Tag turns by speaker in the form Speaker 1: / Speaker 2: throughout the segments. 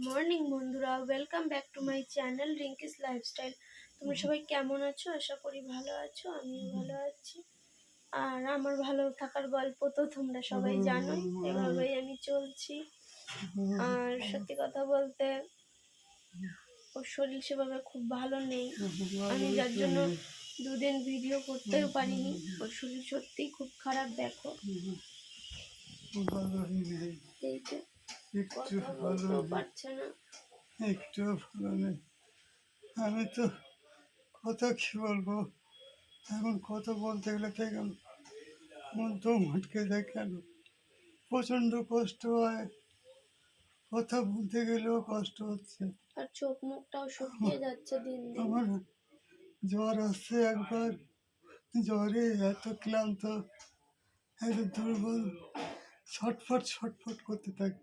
Speaker 1: Morning বন্ধুরা, welcome back to my channel Rinki's lifestyle. তোমরা সবাই কেমন আছো? আশা করি ভালো আছো, আমিও ভালো আছি। আর আমার ভালো থাকার গল্প তো তোমরা সবাই জানোই, এভাবেই আমি চলছি। আর সত্যি কথা বলতে ওর শরীর সেভাবে খুব ভালো নেই, আমি যার জন্য দুদিন ভিডিও করতেও পারিনি। ওর শরীর সত্যিই খুব খারাপ, দেখো এই যে কথা বলতেও পারছে না,
Speaker 2: একটু ভালো নেই। আমি তো কথা কি বলবো, এখন কথা বলতে গেলে কেন মন তো আটকে যায়, কেন প্রচন্ড কষ্ট হয়, কথা বলতে গেলেও কষ্ট হচ্ছে।
Speaker 1: আর চোখ মুখটাও শুকিয়ে যাচ্ছে দিন দিন।
Speaker 2: আমার জ্বর আসছে একবার, জ্বরে এত ক্লান্ত, এত দুর্বল, ছটফট ছটফট করতে থাকে,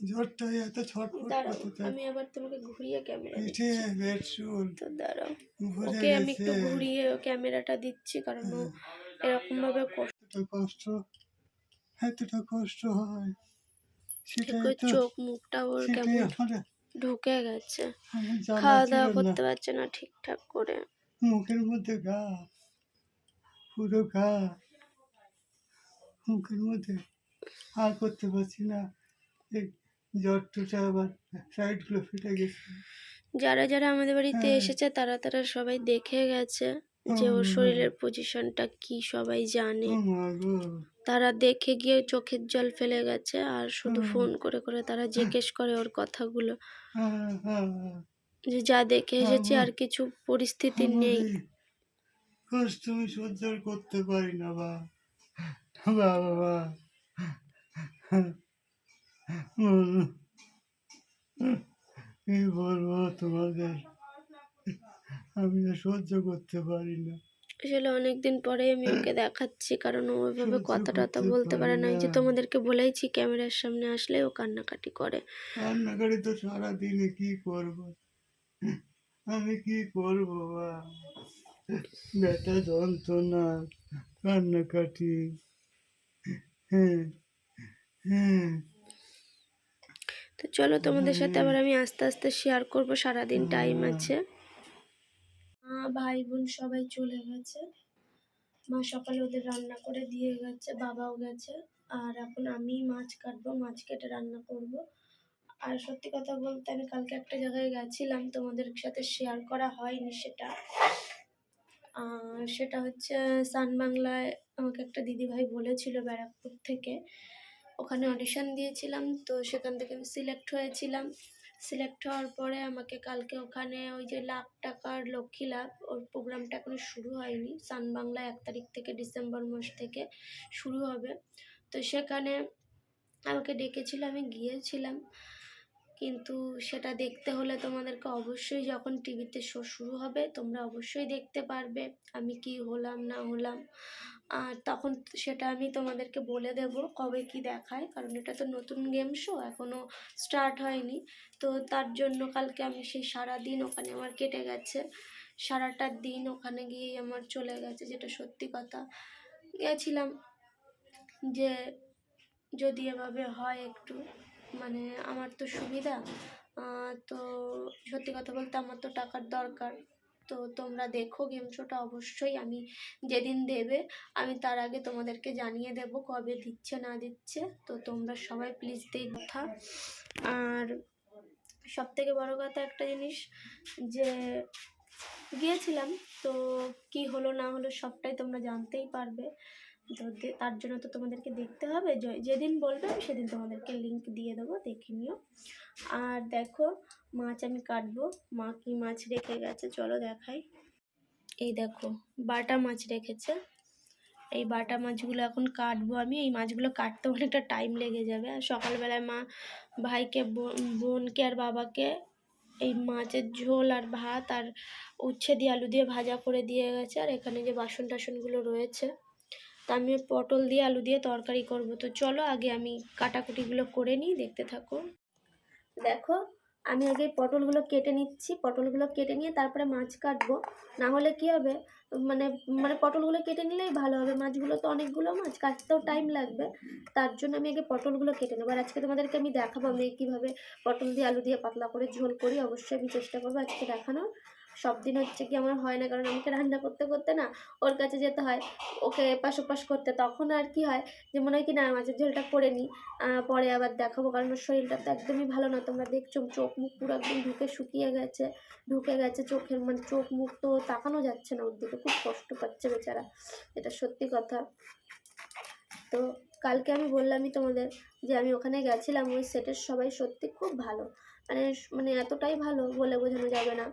Speaker 2: জ্বরটাই এত ছটফট
Speaker 1: দাঁড়াও,
Speaker 2: করতে থাকে।
Speaker 1: আমি আবার তোমাকে ঘুরিয়ে ক্যামেরা
Speaker 2: পিঠে
Speaker 1: দিচ্ছি।
Speaker 2: বেড চুল
Speaker 1: তো দাঁড়াও,
Speaker 2: ভরে
Speaker 1: ওকে আমি
Speaker 2: গেছে।
Speaker 1: একটু ঘুরিয়ে ক্যামেরাটা দিচ্ছি, কারণ ও এরকম ভাবে
Speaker 2: এতটা কষ্ট হয়,
Speaker 1: দেখো
Speaker 2: সেটাই তো,
Speaker 1: চোখ মুখটা ওর
Speaker 2: সেটাই
Speaker 1: কেমন
Speaker 2: আমার
Speaker 1: ঢুকে গেছে,
Speaker 2: জানা
Speaker 1: খাওয়া
Speaker 2: ছিল
Speaker 1: দাওয়া
Speaker 2: না।
Speaker 1: করতে পারছে না ঠিকঠাক করে।
Speaker 2: মুখের মধ্যে ঘা, পুরো ঘা মুখের মধ্যে, আর করতে পারছি না। এই জ্বরটা আবার সাইডগুলো ফেটে গেছে।
Speaker 1: যারা যারা আমাদের বাড়িতে
Speaker 2: হ্যাঁ,
Speaker 1: এসেছে তারা তারা সবাই দেখে গেছে যে ওর শরীরের পজিশনটা কি, সবাই জানে।
Speaker 2: ও মা গো,
Speaker 1: তারা দেখে গিয়ে চোখের জল ফেলে গেছে, আর শুধু ফোন করে করে তারা জিজ্ঞেস করে ওর কথাগুলো, যে যা দেখে এসেছি আর কিছু পরিস্থিতি
Speaker 2: আমার
Speaker 1: নেই।
Speaker 2: এই কষ্ট আমি সহ্য করতে পারি না বাবা। কি বলবো তোমাদের, আমি আর সহ্য করতে পারি না,
Speaker 1: আসলে অনেকদিন পরে আমি ওকে দেখাচ্ছি, কারণ ও ওইভাবে
Speaker 2: সহ্য
Speaker 1: কথা টথা
Speaker 2: করতে
Speaker 1: বলতে
Speaker 2: পারি
Speaker 1: পারে না।
Speaker 2: না।
Speaker 1: এই যে তোমাদেরকে বলেইছি, ক্যামেরার সামনে আসলে ও কান্নাকাটি করে।
Speaker 2: রান্নাঘরে তো সারাদিনে কি করব, আমি কি করব ব্যথা যন্ত্রণা, কান্নাকাটি। হ্যাঁ, হ্যাঁ,
Speaker 1: তো চলো, তোমাদের সাথে আবার আমি আস্তে আস্তে শেয়ার করব, সারাদিন টাইম আছে। মা ভাই বোন সবাই চলে গেছে, মা সকালে ওদের রান্না করে দিয়ে গেছে, বাবাও গেছে। আর এখন আমি মাছ কাটবো, মাছ কেটে রান্না করব। আর সত্যি কথা বলতে আমি কালকে একটা জায়গায় গেছিলাম, তোমাদের সাথে শেয়ার করা হয়নি সেটা। সেটা হচ্ছে সান বাংলায় আমাকে একটা দিদিভাই বলেছিল ব্যারাকপুর থেকে, ওখানে অডিশন দিয়েছিলাম, তো সেখান থেকে আমি সিলেক্ট হয়েছিলাম। সিলেক্ট হওয়ার পরে আমাকে কালকে ওখানে ওই যে লাখ টাকার লক্ষ্মী লাভ, ওর প্রোগ্রামটা এখনো শুরু হয়নি, সান বাংলায় 1 তারিখ থেকে, ডিসেম্বর মাস থেকে শুরু হবে। তো সেখানে আমাকে ডেকেছিল, আমি গিয়েছিলাম। কিন্তু সেটা দেখতে হলে তোমাদেরকে অবশ্যই, যখন টিভিতে শো শুরু হবে তোমরা অবশ্যই দেখতে পারবে আমি কি হলাম না হলাম। আর তখন সেটা আমি তোমাদেরকে বলে দেব কবে কি দেখায়, কারণ এটা তো নতুন গেম শো, এখনও স্টার্ট হয়নি। তো তার জন্য কালকে আমি সেই সারা দিন ওখানে আমার কেটে গেছে, সারাটা দিন ওখানে গিয়েই আমার চলে গেছে, যেটা সত্যি কথা। গেছিলাম যে যদি এভাবে হয় একটু, মানে আমার তো সুবিধা। তো সত্যি কথা বলতে আমার তো টাকার দরকার। তো তোমরা দেখো গেম শোটা অবশ্যই, আমি যেদিন দেবে আমি তার আগে তোমাদেরকে জানিয়ে দেব কবে দিচ্ছে না দিচ্ছে। তো তোমরা সবাই প্লিজ দেখা। আর সব থেকে বড় কথা একটা জিনিস, যে গিয়েছিলাম, তো কি হলো না হলো সবটাই তোমরা জানতেই পারবে। তো তার জন্য তো তোমাদেরকে দেখতে হবে, যেদিন বলবে আমি সেদিন তোমাদেরকে লিংক দিয়ে দেবো, দেখে নিও। আর দেখো মাছ আমি কাটবো, মা কি মাছ রেখে গেছে চলো দেখাই। এই দেখো বাটা মাছ রেখেছে, এই বাটা মাছগুলো এখন কাটবো আমি। এই মাছগুলো কাটতে অনেকটা টাইম লেগে যাবে। আর সকালবেলায় মা ভাইকে, বোনকে আর বাবাকে এই মাছের ঝোল আর ভাত আর উচ্ছে দিয়ে আলু দিয়ে ভাজা করে দিয়ে গেছে। আর এখানে যে বাসন টাসনগুলো রয়েছে, তা আমি পটল দিয়ে আলু দিয়ে তরকারি করব। তো চলো আগে আমি কাটাকুটিগুলো করে নিই, দেখতে থাকো। দেখো আমি আগে পটলগুলো কেটে নিচ্ছি, পটলগুলো কেটে নিয়ে তারপরে মাছ কাটবো। না হলে কী হবে, মানে মানে পটলগুলো কেটে নিলেই ভালো হবে, মাছগুলো তো অনেকগুলো মাছ, কাটতেও টাইম লাগবে। তার জন্য আমি আগে পটলগুলো কেটে নেবো। আর আজকে তোমাদেরকে আমি দেখাবো আমি কীভাবে পটল দিয়ে আলু দিয়ে পাতলা করে ঝোল করি। অবশ্যই আমি চেষ্টা করবো আজকে দেখানোর। সব দিন হচ্ছে কি আমার হয় না, কারণ আমাকে রান্না করতে করতে না ওর কাছে যেতে হয়, ওকে এপাশ ওপাশ করতে। তখন আর কি হয় যে মনে হয় কি না মাছের ঝোলটা করে নিই, পরে আবার দেখাবো, কারণ ওর শরীরটা তো একদমই ভালো না। তোমরা দেখছো চোখ মুখ পুরো একদম ঢুকে গেছে চোখের, মানে চোখ মুখ তো তাকানো যাচ্ছে না ওর দিকে, খুব কষ্ট পাচ্ছে বেচারা, এটা সত্যি কথা। তো কালকে আমি বললামই তোমাদের যে আমি ওখানে গেছিলাম, ওই সেটের সবাই সত্যি খুব ভালো, মানে মানে এতটাই ভালো বলে বোঝানো যাবে না।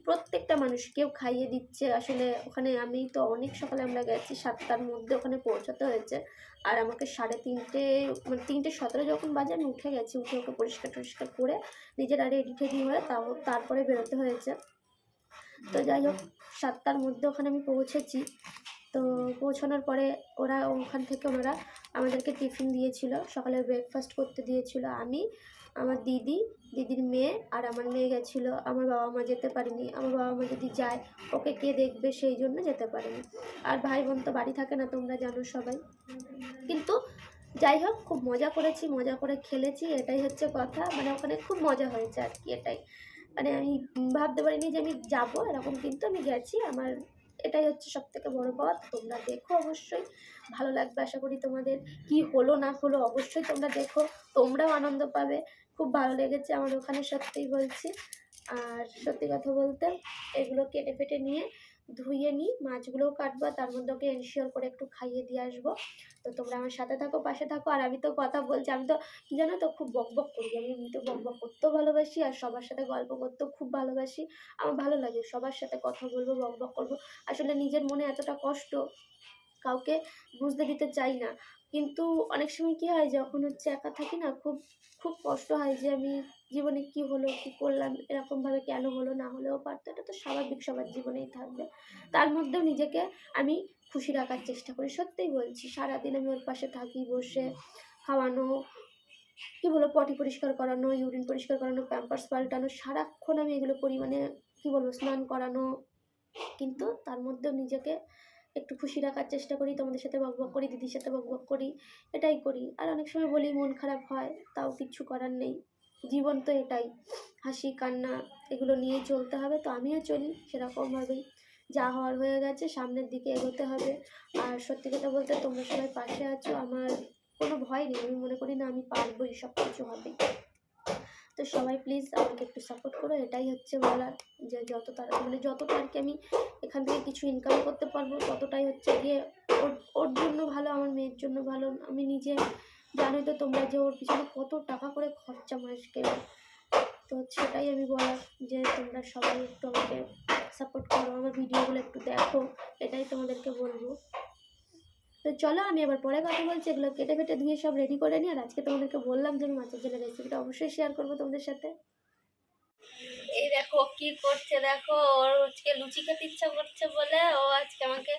Speaker 1: প্রত্যেকটা মানুষ কেউ খাইয়ে দিচ্ছে। আসলে ওখানে আমি তো অনেক সকালে আমরা গেছি, 7টার মধ্যে ওখানে পৌঁছাতে হয়েছে। আর আমাকে 3:30 মানে 3:17 যখন বাজে আমি উঠে গেছি, উঠে ওকে পরিষ্কার করে নিজের আর রেডি টেডি হয়ে তারপরে বেরোতে হয়েছে। তো যাই হোক 7টার মধ্যে ওখানে আমি পৌঁছেছি। তো পৌঁছানোর পরে ওখান থেকে ওনারা আমাদেরকে টিফিন দিয়েছিল, সকালে ব্রেকফাস্ট করতে দিয়েছিল। আমি, আমার দিদির মেয়ে আর আমার মেয়ে গেছিলো। আমার বাবা মা যেতে পারেনি। আমার বাবা মা যদি যায় ওকে কে দেখবে, সেই জন্য যেতে পারেনি। আর ভাই বোন তো বাড়ি থাকে না, তোমরা জানো সবাই। কিন্তু যাই হোক খুব মজা করেছি, মজা করে খেলেছি, এটাই হচ্ছে কথা। মানে ওখানে খুব মজা হয়েছে আর কি, এটাই। মানে আমি ভাবতে পারিনি যে আমি যাবো এরকম, কিন্তু আমি গেছি। আমার এটাই হচ্ছে সবথেকে বড় পাওয়া। তোমরা দেখো, অবশ্যই ভালো লাগবে আশা করি তোমাদের। কি হলো না হলো অবশ্যই তোমরা দেখো, তোমরাও আনন্দ পাবে। খুব ভালো লেগেছে আমার ওখানে, সত্যিই বলছি। আর সত্যি কথা বলতে এগুলো কেটে ফেটে নিয়ে ধুয়ে নিই, মাছগুলোও কাটবো, তার মধ্যে ওকে এনশিওর করে একটু খাইয়ে দিয়ে আসবো। তো তোমরা আমার সাথে থাকো, পাশে থাকো। আর আমি তো কথা বলছি, আমি তো কি জানো তো খুব বকবক করি। আমি এমনিতে বকবক করতেও ভালোবাসি, আর সবার সাথে গল্প করতেও খুব ভালোবাসি। আমার ভালো লাগে সবার সাথে কথা বলবো, বকবক করবো। আসলে নিজের মনে এতটা কষ্ট কাউকে বুঝতে দিতে চাই না। কিন্তু অনেক সময় কী হয়, যখন হচ্ছে একা থাকি না, খুব খুব কষ্ট হয় যে আমি জীবনে কী হলো, কী করলাম, এরকমভাবে কেন হলো, না হলেও পারতো। এটা তো স্বাভাবিক, সবার জীবনেই থাকবে। তার মধ্যেও নিজেকে আমি খুশি রাখার চেষ্টা করি, সত্যিই বলছি। সারাদিন আমি ওর পাশে থাকি, বসে খাওয়ানো, কী বলবো, পটি পরিষ্কার করানো, ইউরিন পরিষ্কার করানো, প্যাম্পার্স পাল্টানো, সারাক্ষণ আমি এগুলো করি। মানে কী বলবো, স্নান করানো। কিন্তু তার মধ্যেও নিজেকে একটু খুশি রাখার চেষ্টা করি। তোমাদের সাথে বকবক করি, দিদির সাথে বকবক করি, এটাই করি। আর অনেক সময় বলি মন খারাপ হয়, তাও কিচ্ছু করার নেই। জীবন তো এটাই, হাসি কান্না এগুলো নিয়েই চলতে হবে। তো আমিও চলি সেরকমভাবেই। যা হওয়ার হয়ে গেছে, সামনের দিকে এগোতে হবে। আর সত্যি কথা বলতে তোমরা সবাই পাশে আছো, আমার কোনো ভয় নেই। আমি মনে করি না আমি পারবোই, সব কিছু হবে। তো সবাই প্লিজ আমাকে একটু সাপোর্ট করো, এটাই হচ্ছে বলার। যে যতটা আর কি আমি এখান থেকে কিছু ইনকাম করতে পারবো, ততটাই হচ্ছে গিয়ে ওর জন্য ভালো, আমার মেয়ের জন্য ভালো। আমি নিজে জানোই তো তোমরা যে ওর পিছনে কত টাকা করে খরচা মাসকে। তো সেটাই আমি বলার, যে তোমরা সবাই একটু আমাকে সাপোর্ট করো, আমার ভিডিওগুলো একটু দেখো, এটাই তোমাদেরকে বলবো। তো চলো আমি আবার পরে কথা বলছি। এগুলো কেটে ফেটে ধুয়ে সব রেডি করে নিই। আর আজকে তোমাদেরকে বললাম যে আমি মাছের ঝোলের রেসিপিটা অবশ্যই শেয়ার করবো তোমাদের সাথে। এই দেখো কি করছে, দেখো ওর আজকে লুচি খেতে ইচ্ছা করছে বলে ও আজকে আমাকে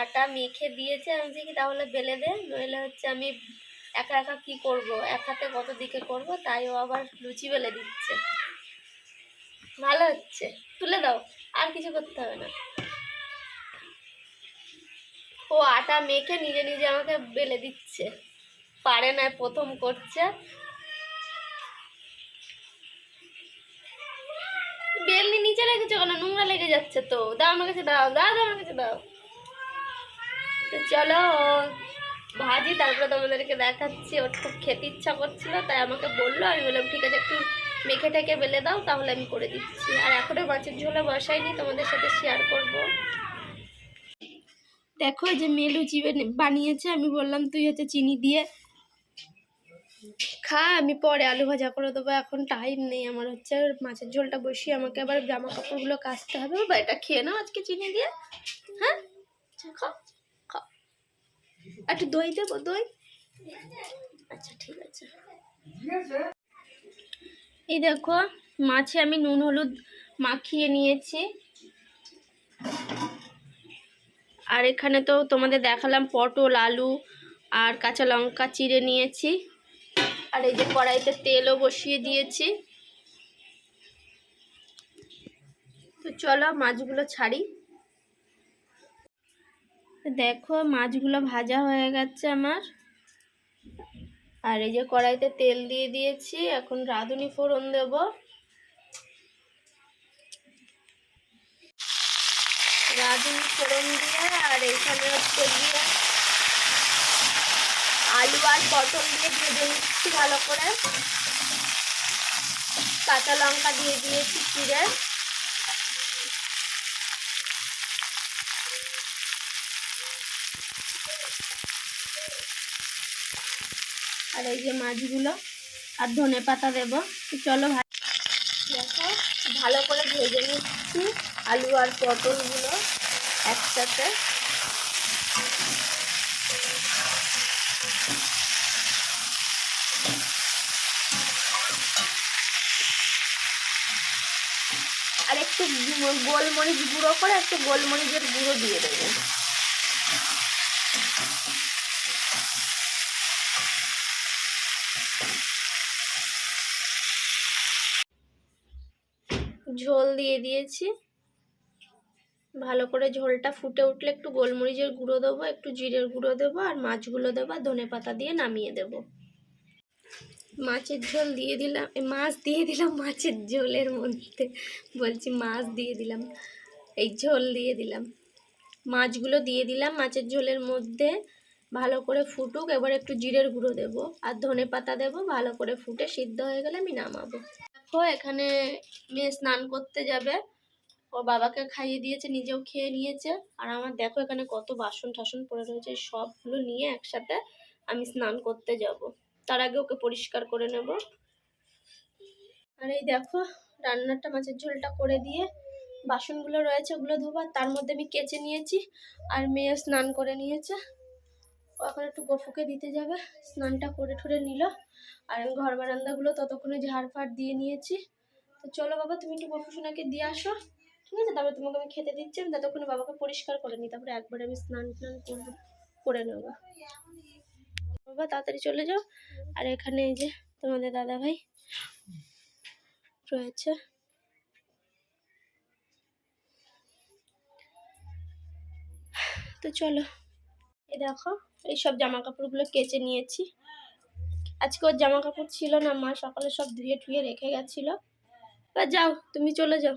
Speaker 1: আটা মেখে দিয়েছে। আমি বলছি কি তাহলে বেলে দে, নইলে হচ্ছে আমি একা একা কি করব, এক হাতে কত দিকে করব, তাই ও আবার লুচি বেলে দিচ্ছে। ভালো হচ্ছে, তুলে দাও, আর কিছু করতে হবে না। ও আটা মেখে নিজে নিজে আমাকে বেলে দিচ্ছে, পারে না, প্রথম করছে। বেলনি নিচে রেখেছো কেন, নোংরা লেগে যাচ্ছে তো, দাও আমার কাছে, দাও দাও দাও আমার কাছে দাও। তো চলো ভাজি, তারপরে তোমাদেরকে দেখাচ্ছি। ওর খুব খেতে ইচ্ছা করছিল, তাই আমাকে বললো। আমি বললাম ঠিক আছে, একটু মেখে টেকে বেলে দাও, তাহলে আমি করে দিচ্ছি। আর এখনও মাছের ঝোলে বসাইনি, তোমাদের সাথে শেয়ার করব। দেখো যে মেয়ে লুচি বানিয়েছে, আমি বললাম তুই হচ্ছে চিনি দিয়ে খা, আমি পরে আলু ভাজা করে দেবো, এখন টাইম নেই আমার। হচ্ছে মাছের ঝোলটা বসিয়ে আমাকে আবার জামা কাপড়গুলো কাচতে হবে। বা এটা খেয়ে নাও আজকে চিনি দিয়ে, হ্যাঁ খাও খাও। একটু দই দেবো, দই? আচ্ছা ঠিক আছে। এই দেখো মাছে আমি নুন হলুদ মাখিয়ে নিয়েছি। আর এখানে তো তোমাদের দেখালাম পটল, আলু আর কাঁচা লঙ্কা চিড়ে নিয়েছি। আর এই যে কড়াইতে তেলও বসিয়ে দিয়েছি। তো চলো মাছগুলো ছাড়ি। দেখো মাছগুলো ভাজা হয়ে গেছে আমার। আর এই যে কড়াইতে তেল দিয়ে দিয়েছি, এখন রাঁধুনি ফোড়ন দেব। রাঁধুনি ফোড়ন দিয়ে আর এখানে হচ্ছে গিয়ে আলু আর পটল দিয়ে ভেজে নিচ্ছি ভালো করে। কাঁচা লঙ্কা দিয়ে দিয়েছি চিড়ে। আর এই যে মাছগুলো আর ধনে পাতা দেবো। চলো দেখো ভালো করে ভেজে নিচ্ছি আলু আর পটলগুলো একসাথে। আর একটু গোলমরিচ গুঁড়ো করে একটু গোলমরিচের গুঁড়ো দিয়ে দেবো। ঝোল দিয়ে দিয়েছি। ভালো করে ঝোলটা ফুটে উঠলে একটু গোলমরিচের গুঁড়ো দেবো, একটু জিরের গুঁড়ো দেবো আর মাছগুলো দেবো, ধনে পাতা দিয়ে নামিয়ে দেবো। মাছের ঝোল দিয়ে দিলাম, মাছ দিয়ে দিলাম মাছের ঝোলের মধ্যে, বলছি মাছ দিয়ে দিলাম, এই ঝোল দিয়ে দিলাম। মাছগুলো দিয়ে দিলাম মাছের ঝোলের মধ্যে। ভালো করে ফুটুক, এবার একটু জিরের গুঁড়ো দেবো আর ধনে পাতা দেবো। ভালো করে ফুটে সিদ্ধ হয়ে গেলে আমি নামাবো। দেখো এখানে মেয়ে স্নান করতে যাবে, ও বাবাকে খাইয়ে দিয়েছে, নিজেও খেয়ে নিয়েছে। আর আমার দেখো এখানে কত বাসন টাসন পড়ে রয়েছে, সবগুলো নিয়ে একসাথে আমি স্নান করতে যাব। তার আগে ওকে পরিষ্কার করে নেব। আর এই দেখো রান্নাটা মাছের ঝোলটা করে দিয়ে বাসনগুলো রয়েছে ওগুলো ধোবো। তার মধ্যে আমি কেচে নিয়েছি আর মেয়ে স্নান করে নিয়েছে। ও এখন একটু গফুকে দিতে যাবে, স্নানটা করে ঠরে নিল। আর আমি ঘর বারান্দাগুলো ততক্ষণে ঝাড় ফাড় দিয়ে নিয়েছি। তো চলো বাবা তুমি একটু গফু সোনাকে দিয়ে আসো, ঠিক আছে? তারপরে তোমাকে আমি খেতে দিচ্ছি। আমি ততক্ষণে বাবাকে পরিষ্কার করে নিই, তারপরে একবারে আমি স্নান করবো, করে নেবো। বাবা তাড়াতাড়ি চলে যাও। আর এখানে এই যে তোমাদের দাদা ভাই রয়েছে। তো চলো এই দেখো এইসব জামা কাপড়গুলো কেচে নিয়েছি। আজকে ওর জামা কাপড় ছিল না, মা সকালে সব ধুয়ে টুয়ে রেখে গেছিলো। যাও তুমি চলে যাও।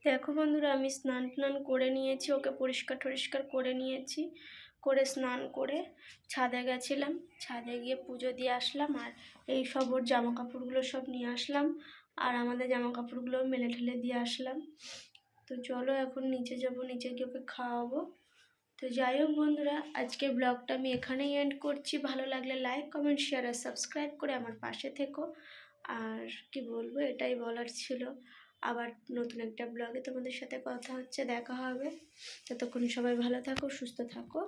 Speaker 1: দেখো বন্ধুরা আমি স্নান টান করে নিয়েছি, ওকে পরিষ্কার টরিষ্কার করে নিয়েছি। করে স্নান করে ছাদে গেছিলাম, ছাদে গিয়ে পুজো দিয়ে আসলাম। আর এই সব ওর জামা কাপড়গুলো সব নিয়ে আসলাম, আর আমাদের জামা কাপড়গুলো মেলে ঠেলে দিয়ে আসলাম। তো চলো এখন নিচে যাব, নিচে গিয়ে ওকে খাওয়াবো। তো যাই হোক বন্ধুরা আজকে ব্লগটা আমি এখানেই এন্ড করছি। ভালো লাগলে লাইক কমেন্ট শেয়ার আর সাবস্ক্রাইব করে আমার পাশে থেকো। আর কি বলবো, এটাই বলার ছিল। আবার নতুন একটা ব্লগে তোমাদের সাথে কথা হচ্ছে, দেখা হবে। ততক্ষণ সবাই ভালো থাকো, সুস্থ থাকো।